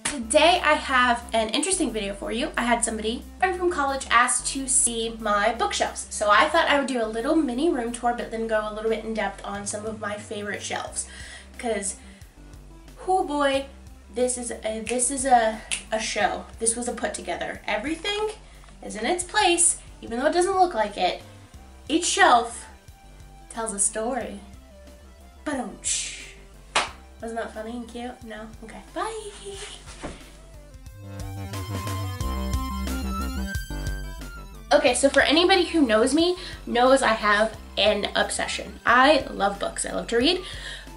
Today I have an interesting video for you. I had a friend from college asked to see my bookshelves. So I thought I would do a little mini room tour, but then go a little bit in depth on some of my favorite shelves. Because, oh boy, this is a show. This was a put together. Everything is in its place, even though it doesn't look like it. Each shelf tells a story. Ba-dum-shh. Wasn't that funny and cute? No? Okay. Bye! Okay, so for anybody who knows me, knows I have an obsession. I love books. I love to read,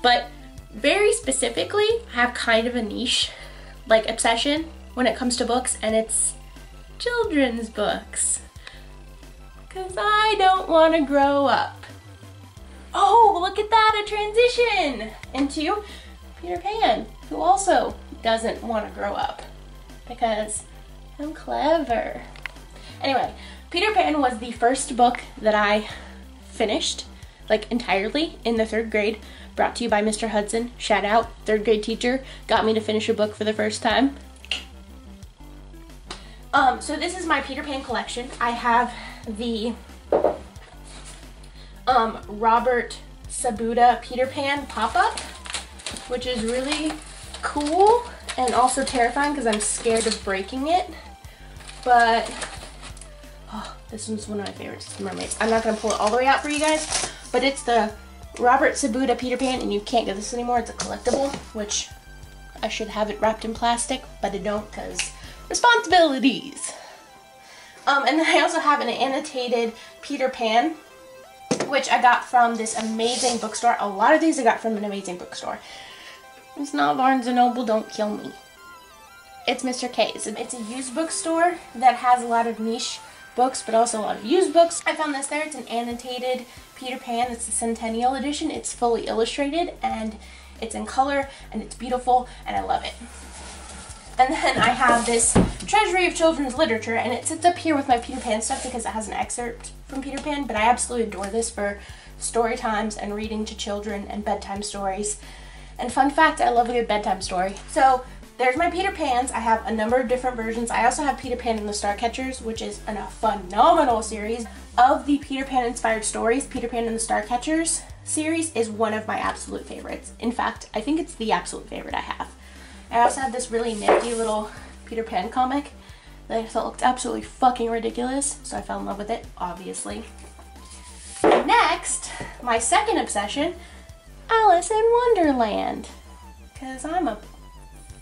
but very specifically, I have kind of a niche, like, obsession when it comes to books, and it's children's books. Because I don't want to grow up. Oh, look at that, a transition into Peter Pan, who also doesn't want to grow up because I'm clever. Anyway, Peter Pan was the first book that I finished, like, entirely in the 3rd grade, brought to you by Mr. Hudson. Shout out, 3rd grade teacher, got me to finish a book for the first time. So this is my Peter Pan collection. I have the Robert Sabuda Peter Pan pop-up, which is really cool and also terrifying because I'm scared of breaking it. But oh, this one's one of my favorites. It's the mermaids. I'm not going to pull it all the way out for you guys, but it's the Robert Sabuda Peter Pan, and you can't get this anymore. It's a collectible, which I should have it wrapped in plastic, but I don't because responsibilities. And then I also have an annotated Peter Pan, which I got from this amazing bookstore. A lot of these I got from an amazing bookstore. It's not Barnes & Noble, don't kill me. It's Mr. K's. It's a used bookstore that has a lot of niche books, but also a lot of used books. I found this there. It's an annotated Peter Pan. It's the Centennial Edition. It's fully illustrated, and it's in color, and it's beautiful, and I love it. And then I have this treasury of children's literature, and it sits up here with my Peter Pan stuff because it has an excerpt from Peter Pan, but I absolutely adore this for story times and reading to children and bedtime stories. And fun fact, I love a good bedtime story. So there's my Peter Pans. I have a number of different versions. I also have Peter Pan and the Starcatchers, which is a phenomenal series. Of the Peter Pan inspired stories, Peter Pan and the Starcatchers series is one of my absolute favorites. In fact, I think it's the absolute favorite I have. I also have this really nifty little Peter Pan comic that I thought looked absolutely fucking ridiculous, so I fell in love with it, obviously. Next, my second obsession, Alice in Wonderland. Because I'm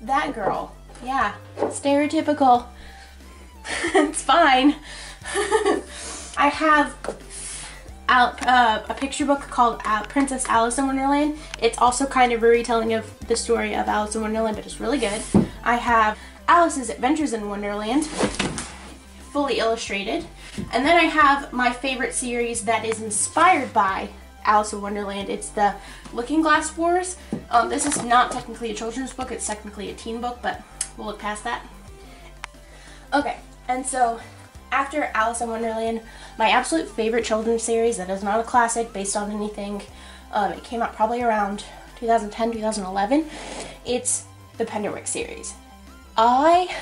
that girl. Yeah, stereotypical. It's fine. I have a picture book called Princess Alice in Wonderland. It's also kind of a retelling of the story of Alice in Wonderland, but it's really good. I have Alice's Adventures in Wonderland, fully illustrated. And then I have my favorite series that is inspired by Alice in Wonderland. It's the Looking Glass Wars. This is not technically a children's book, it's technically a teen book, but we'll look past that. Okay, and so after Alice in Wonderland, my absolute favorite children's series that is not a classic based on anything, it came out probably around 2010, 2011, it's the Penderwick series. I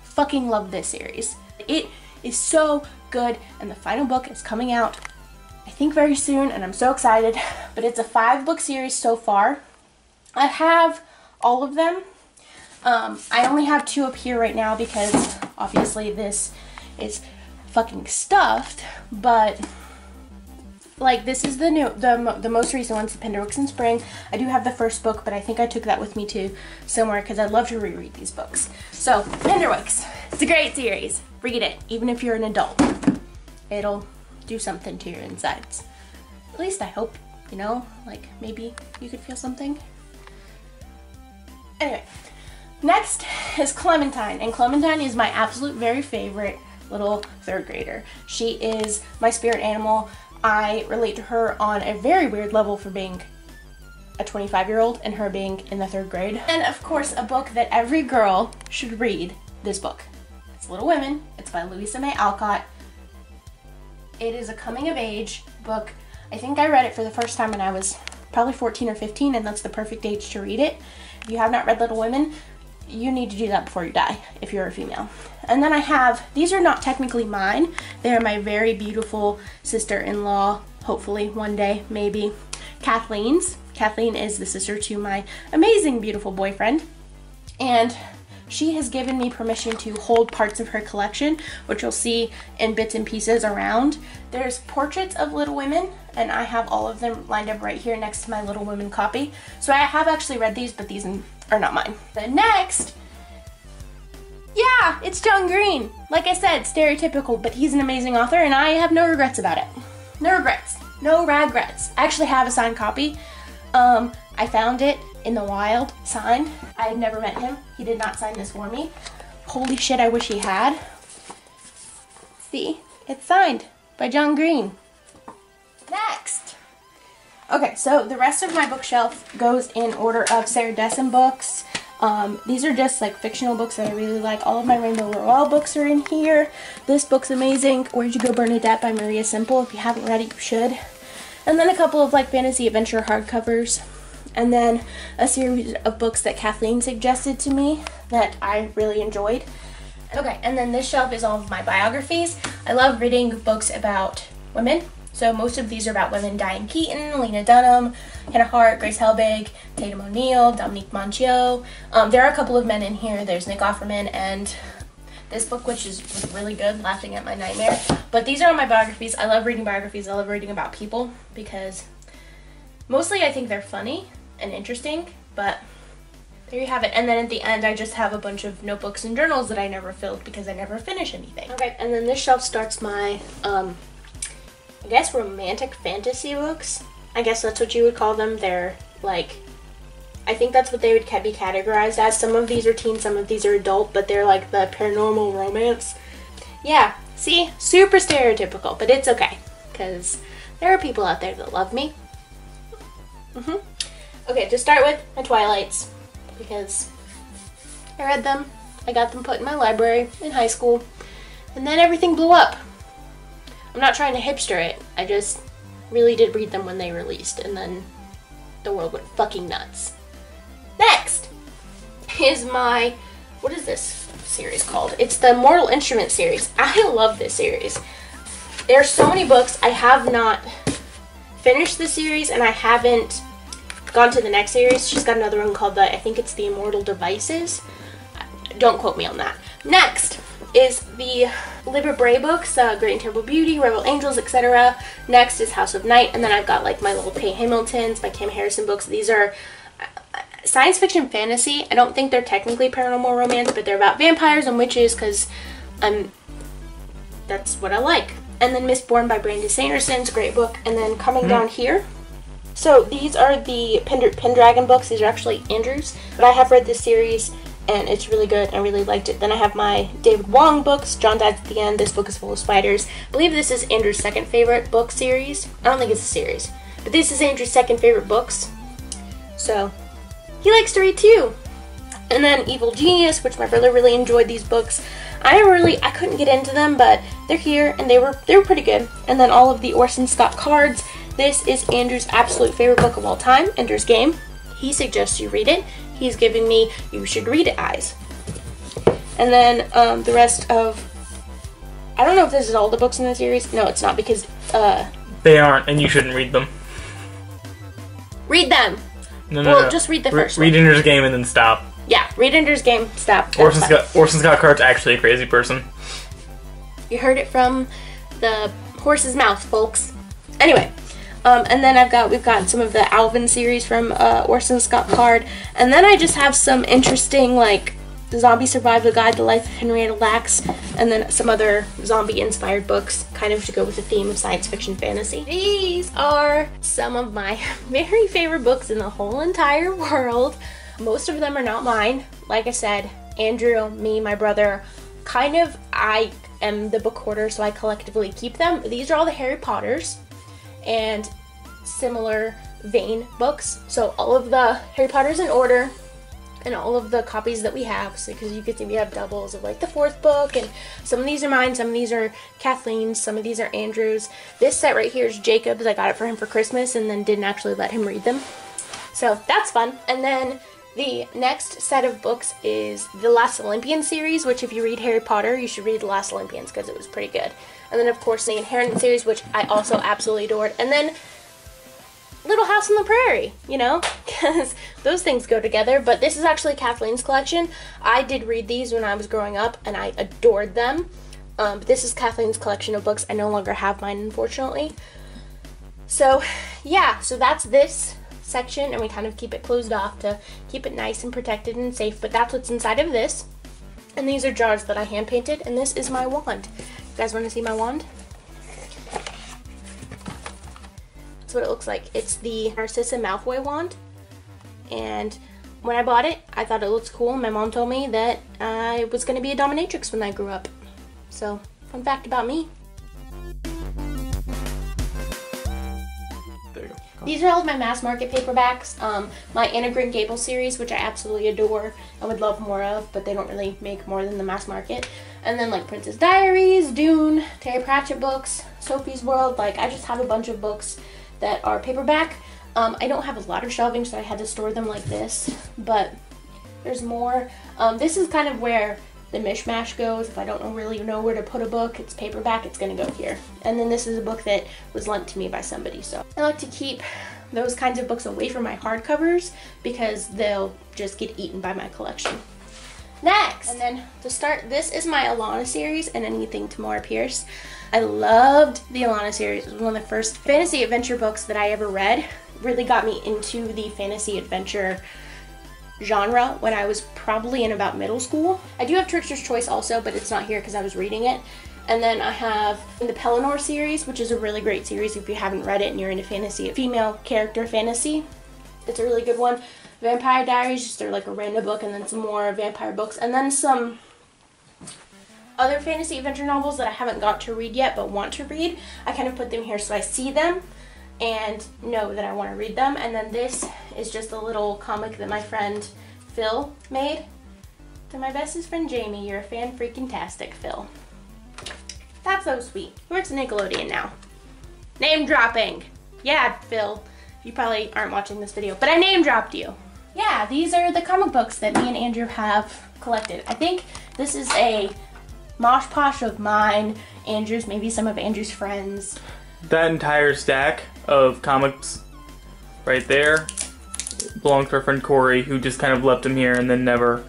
fucking love this series. It is so good, and the final book is coming out, I think, very soon, and I'm so excited. But it's a 5-book series so far. I have all of them. I only have 2 up here right now because obviously this is fucking stuffed, but like, this is the most recent one, the Penderwicks in Spring. I do have the first book, but I think I took that with me to somewhere because I'd love to reread these books. So, Penderwicks, it's a great series. Read it, even if you're an adult. It'll do something to your insides. At least I hope, you know, like, maybe you could feel something. Anyway, next is Clementine, and Clementine is my absolute very favorite little 3rd grader. She is my spirit animal. I relate to her on a very weird level for being a 25-year-old and her being in the 3rd grade. And of course, a book that every girl should read, this book. It's Little Women. It's by Louisa May Alcott. It is a coming-of-age book. I think I read it for the first time when I was probably 14 or 15, and that's the perfect age to read it. If you have not read Little Women, you need to do that before you die if you're a female. And then I have, these are not technically mine. They are my very beautiful sister-in-law, hopefully one day, maybe, Kathleen's. Kathleen is the sister to my amazing, beautiful boyfriend. And she has given me permission to hold parts of her collection, which you'll see in bits and pieces around. There's portraits of Little Women, and I have all of them lined up right here next to my Little Women copy. So I have actually read these, but these are not mine. The next, yeah, it's John Green. Like I said, stereotypical, but he's an amazing author, and I have no regrets about it. No regrets. No regrets. I actually have a signed copy. I found it in the wild, signed. I had never met him. He did not sign this for me. Holy shit, I wish he had. See, it's signed by John Green. Next. Okay, so the rest of my bookshelf goes in order of Sarah Dessen books. These are just like fictional books that I really like. All of my Rainbow Rowell books are in here. This book's amazing. Where'd You Go, Bernadette by Maria Simple. If you haven't read it, you should. And then a couple of like fantasy adventure hardcovers. And then a series of books that Kathleen suggested to me that I really enjoyed. Okay, and then this shelf is all of my biographies. I love reading books about women. So most of these are about women: Diane Keaton, Lena Dunham, Hannah Hart, Grace Helbig, Tatum O'Neal, Dominique Montiel. There are a couple of men in here. There's Nick Offerman and this book, which was really good, Laughing at My Nightmare. But these are all my biographies. I love reading biographies. I love reading about people because mostly I think they're funny and interesting, but there you have it. And then at the end, I just have a bunch of notebooks and journals that I never filled because I never finish anything. Okay, and then this shelf starts my, I guess, romantic fantasy books. I guess that's what you would call them. They're like, I think that's what they would be categorized as. Some of these are teen, some of these are adult, but they're like the paranormal romance. Yeah, see, super stereotypical, but it's okay because there are people out there that love me. Okay, to start with, my Twilights, because I read them. I got them put in my library in high school, and then everything blew up. I'm not trying to hipster it. I just really did read them when they released, and then the world went fucking nuts. Next is my, what is this series called? It's the Mortal Instruments series. I love this series. There are so many books. I have not finished the series, and I haven't gone to the next series. She's got another one called I think it's the Immortal Devices. Don't quote me on that. Next is the Libra Bray books, Great and Terrible Beauty, Rebel Angels, etc. Next is House of Night, and then I've got like my little Kay Hamiltons, my Kim Harrison books. These are science fiction fantasy. I don't think they're technically paranormal romance, but they're about vampires and witches because that's what I like. And then Mistborn by Brandon Sanderson's great book. And then coming down here, so these are the Pendragon books. These are actually Andrew's, but I have read this series and it's really good. I really liked it. Then I have my David Wong books, John Dies at the End, This Book is Full of Spiders. I believe this is Andrew's second favorite book series. I don't think it's a series, but this is Andrew's second favorite books. So he likes to read too. And then Evil Genius, which my brother really enjoyed these books. I couldn't get into them, but they're here and they were pretty good. And then all of the Orson Scott cards. This is Andrew's absolute favorite book of all time, Ender's Game. He suggests you read it. He's giving me you should read it eyes. And then the rest of, I don't know if this is all the books in the series. No, it's not, because they aren't, and you shouldn't read them. Read them. No, well, just read the first one. Read Ender's Game and then stop. Yeah, read Ender's Game, stop. Orson Scott Card's actually a crazy person. You heard it from the horse's mouth, folks. Anyway, and then we've got some of the Alvin series from Orson Scott Card, and then I just have some interesting, like, Zombie Survival Guide, The Life of Henrietta Lacks, and then some other zombie-inspired books, kind of to go with the theme of science fiction fantasy. These are some of my very favorite books in the whole entire world. Most of them are not mine. Like I said, Andrew, me, my brother, I am the book hoarder, so I collectively keep them. These are all the Harry Potters and similar vein books. So all of the Harry Potters in order, and all of the copies that we have, so because you can see we have doubles of like the fourth book, and some of these are mine, some of these are Kathleen's, some of these are Andrew's. This set right here is Jacob's. I got it for him for Christmas and then didn't actually let him read them, so that's fun. And then The next set of books is the Last Olympian series, which if you read Harry Potter, you should read The Last Olympians because it was pretty good. And then, of course, the Inheritance series, which I also absolutely adored. And then Little House on the Prairie, you know, because those things go together. But this is actually Kathleen's collection. I did read these when I was growing up, and I adored them. But this is Kathleen's collection of books. I no longer have mine, unfortunately. So, yeah, so that's this section, and we kind of keep it closed off to keep it nice and protected and safe. But that's what's inside of this. And these are jars that I hand painted, and this is my wand. You guys want to see my wand? That's what it looks like. It's the Narcissa Malfoy wand, and when I bought it, I thought it looked cool. My mom told me that I was going to be a dominatrix when I grew up. So, fun fact about me. There you go. These are all of my mass market paperbacks. My Anna Green Gables series, which I absolutely adore and would love more of, but they don't really make more than the mass market. And then like Princess Diaries, Dune, Terry Pratchett books, Sophie's World. Like, I just have a bunch of books that are paperback. I don't have a lot of shelving, so I had to store them like this, but there's more. This is kind of where the mishmash goes. If I don't really know where to put a book, it's paperback, it's gonna go here. And then this is a book that was lent to me by somebody, so I like to keep those kinds of books away from my hardcovers because they'll just get eaten by my collection. Next, and then to start, this is my Alana series and Anything Tamora Pierce. I loved the Alana series. It was one of the first fantasy adventure books that I ever read. Really got me into the fantasy adventure genre when I was probably in about middle school. I do have Trickster's Choice also, but it's not here because I was reading it. And then I have the Pelennor series, which is a really great series if you haven't read it and you're into fantasy, female character fantasy. It's a really good one. Vampire Diaries, just like a random book, and then some more vampire books, and then some other fantasy adventure novels that I haven't got to read yet but want to read. I kind of put them here so I see them and know that I want to read them. And then this is just a little comic that my friend Phil made. To my bestest friend Jamie, you're a fan-freaking-tastic, Phil. That's so sweet. He works at Nickelodeon now. Name dropping. Yeah, Phil. You probably aren't watching this video, but I name dropped you. Yeah, these are the comic books that me and Andrew have collected. I think this is a mosh posh of mine, Andrew's, maybe some of Andrew's friends. That entire stack of comics right there belongs to our friend Corey, who just kind of left them here and then never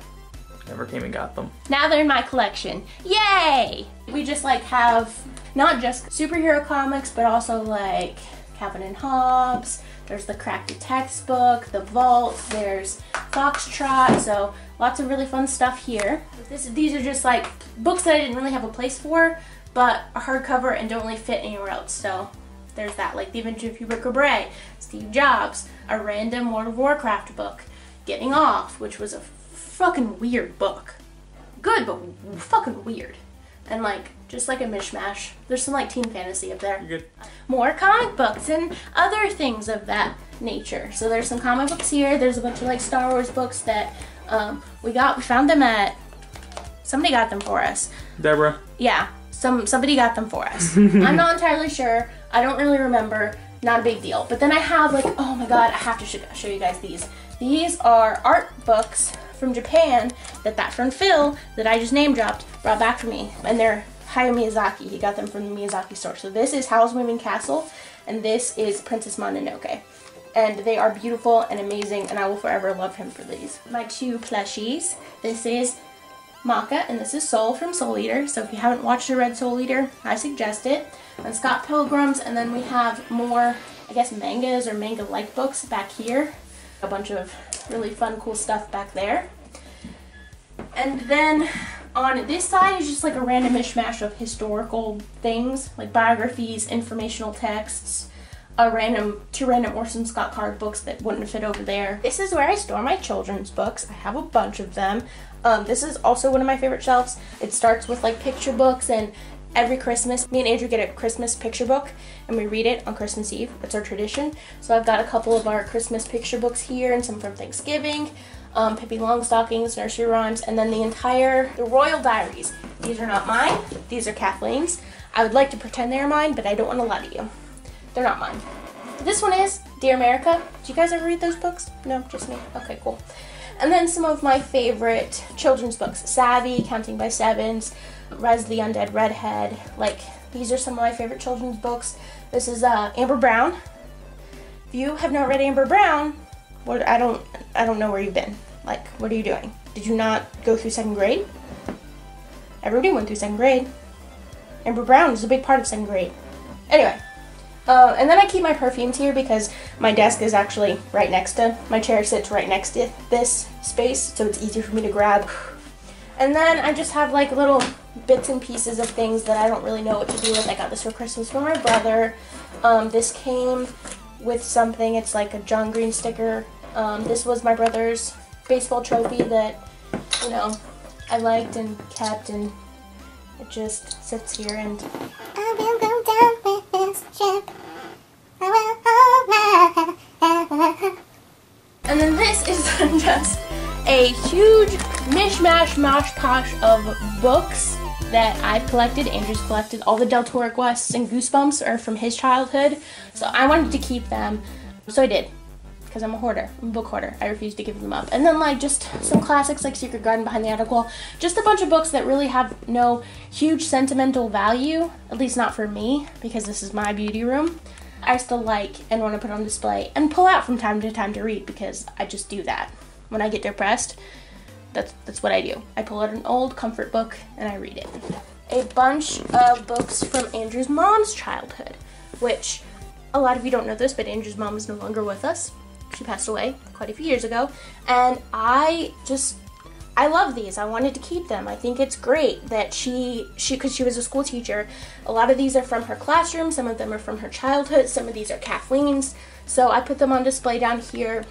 came and got them. Now they're in my collection. Yay! We just like have not just superhero comics, but also like Calvin and Hobbes. There's the Cracked textbook, the Vault, there's Foxtrot, so lots of really fun stuff here. These are just like books that I didn't really have a place for, but a hardcover and don't really fit anywhere else. So there's that, like The Adventure of Hubert Cabret, Steve Jobs, a random World of Warcraft book, Getting Off, which was a fucking weird book. Good, but fucking weird. And like, just like a mishmash. There's some like teen fantasy up there. You're good. More comic books and other things of that nature. So there's some comic books here. There's a bunch of like Star Wars books that we found them at, somebody got them for us. Deborah? Yeah, somebody got them for us. I'm not entirely sure. I don't really remember. Not a big deal. But then I have like, oh my god, I have to show you guys these. These are art books from Japan that friend Phil, that I just name dropped, brought back for me. And they're Hayao Miyazaki. He got them from the Miyazaki store. So this is Howl's Moving Castle, and this is Princess Mononoke. And they are beautiful and amazing, and I will forever love him for these. My two plushies. This is Maka, and this is Soul from Soul Eater. So if you haven't watched or read Soul Eater, I suggest it. And Scott Pilgrim's, and then we have more, I guess, mangas or manga-like books back here. A bunch of really fun, cool stuff back there. And then on this side is just like a random mishmash of historical things, like biographies, informational texts, two random Orson Scott Card books that wouldn't fit over there. This is where I store my children's books. I have a bunch of them. This is also one of my favorite shelves. It starts with like picture books, and every Christmas, me and Andrew get a Christmas picture book and we read it on Christmas Eve. It's our tradition. So I've got a couple of our Christmas picture books here and some from Thanksgiving, Pippi Longstockings, nursery rhymes, and then the Royal Diaries. These are not mine. These are Kathleen's. I would like to pretend they're mine, but I don't want to lie to you. They're not mine. This one is Dear America. Do you guys ever read those books? No, just me. Okay, cool. And then some of my favorite children's books. Savvy, Counting by Sevens, Rez the Undead Redhead. Like, these are some of my favorite children's books. This is Amber Brown. If you have not read Amber Brown, I don't know where you've been. Like, what are you doing? Did you not go through 2nd grade? Everybody went through 2nd grade. Amber Brown is a big part of 2nd grade. Anyway, and then I keep my perfumes here because my desk is actually right next to, my chair sits right next to this space, so it's easier for me to grab. And then I just have like little bits and pieces of things that I don't really know what to do with. I got this for Christmas for my brother. This came with something, it's like a John Green sticker. This was my brother's baseball trophy that, you know, I liked and kept, and it just sits here. And I will go down with this ship. And then this is just a huge mishmash mosh posh of books that I've collected. Andrew's collected. All the Del Toro quests and Goosebumps are from his childhood, so I wanted to keep them, so I did. Because I'm a hoarder. I'm a book hoarder. I refuse to give them up. And then like just some classics like Secret Garden Behind the Attic Wall. Just a bunch of books that really have no huge sentimental value, at least not for me, because this is my beauty room. I still like and want to put on display and pull out from time to time to read, because I just do that. When I get depressed, that's what I do. I pull out an old comfort book and I read it. A bunch of books from Andrew's mom's childhood, which a lot of you don't know this, but Andrew's mom is no longer with us. She passed away quite a few years ago, and I love these. I wanted to keep them. I think it's great that because she was a school teacher, a lot of these are from her classroom, some of them are from her childhood, some of these are Kathleen's, so I put them on display down here,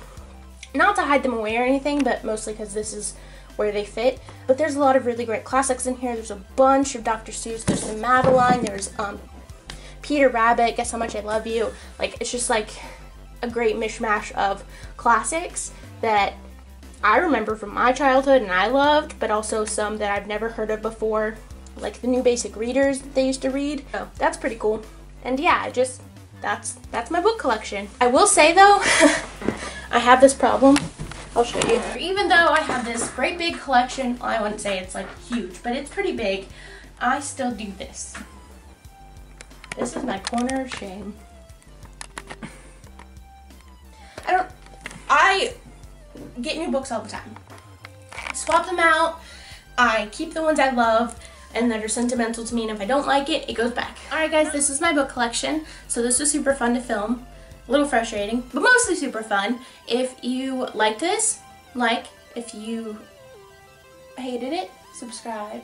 not to hide them away or anything, but mostly because this is where they fit. But there's a lot of really great classics in here. There's a bunch of Dr. Seuss, there's some Madeline, there's Peter Rabbit, Guess How Much I Love You. Like, it's just like a great mishmash of classics that I remember from my childhood and I loved, but also some that I've never heard of before, like the New Basic Readers that they used to read. So that's pretty cool. And yeah, that's my book collection. I will say though, I have this problem. I'll show you. Even though I have this great big collection, well, I wouldn't say it's like huge, but it's pretty big, I still do this. This is my corner of shame. I get new books all the time. I swap them out, I keep the ones I love and that are sentimental to me, and if I don't like it, it goes back. Alright guys, this is my book collection. So this was super fun to film. A little frustrating, but mostly super fun. If you liked this, like. If you hated it, subscribe.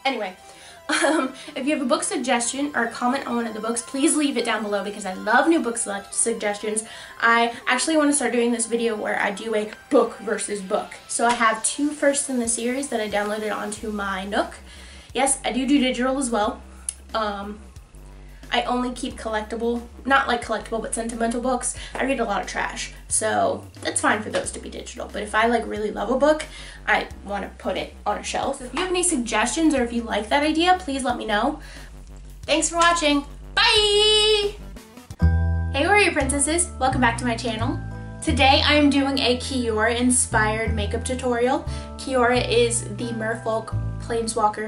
Anyway, if you have a book suggestion or a comment on one of the books, please leave it down below because I love new book suggestions. I actually want to start doing this video where I do a book versus book. So I have 2 firsts in the series that I downloaded onto my Nook. Yes, I do digital as well. I only keep collectible, not like collectible, but sentimental books. I read a lot of trash, so that's fine for those to be digital. But if I like really love a book, I want to put it on a shelf. So if you have any suggestions or if you like that idea, please let me know. Thanks for watching. Bye! Hey warrior princesses, welcome back to my channel. Today I'm doing a Kiora inspired makeup tutorial. Kiora is the merfolk planeswalker